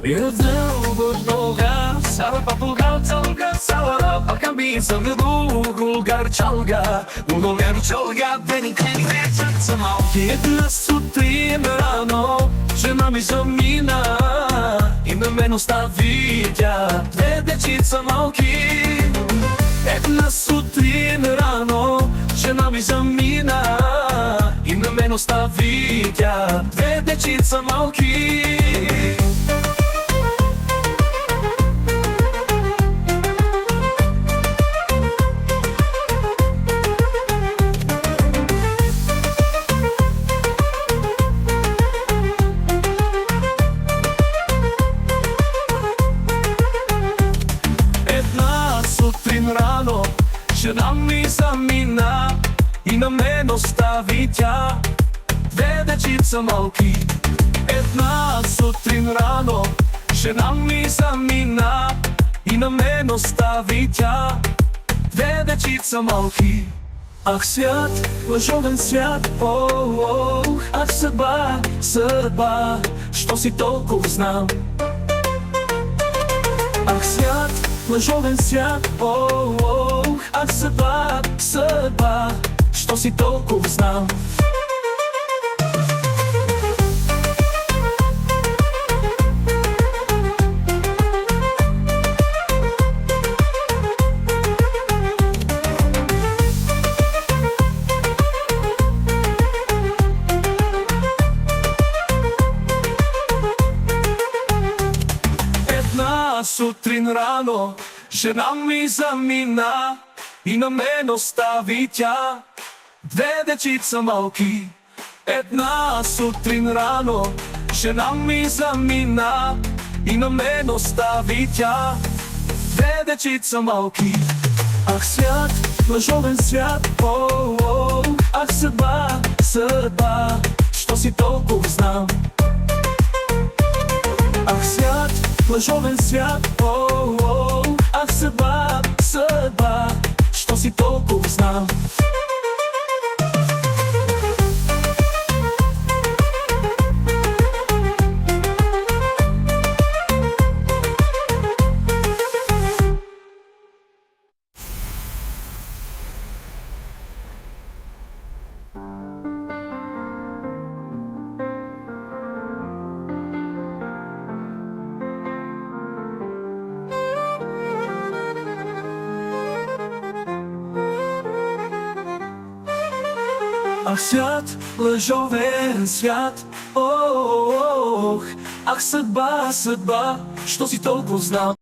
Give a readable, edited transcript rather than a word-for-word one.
Boga, sara papulgal talga, sara pakambin sangue Gulgar chalga, Gulgar chalga, beni keni večer samao. Jedna sutra rano, žena mi zamina i na mene ostavitja dve dečica malki. Jedna sutra rano, žena mi zamina i na mene ostavitja dve dečica malki. Rano, žena mi zamina i na mene ostavitja dve dečica malki. Една сутрин рано, žena mi zamina i na mene ostavitja dve dečica malki. Ах, свят, лъжовен свят, ах, съдба, съдба, що си толкова знам. Ах, свят, лъжовен свят, ах, съдба, съдба, що си толкова знам. Една сутрин рано, žena mi zamina i na mene ostavitja dve dečica malki. Една сутрин рано, žena mi zamina i na mene ostavitja dve dečica malki. Ах, свят, лъжовен свят, ах, съдба, съдба, що си толкова знам. Ах, свят, лъжовен свят, ах, съдба, съдба, що си толкова знам. Ах, свят, лъжовен свят, ах, съдба, съдба, що си толкова знам.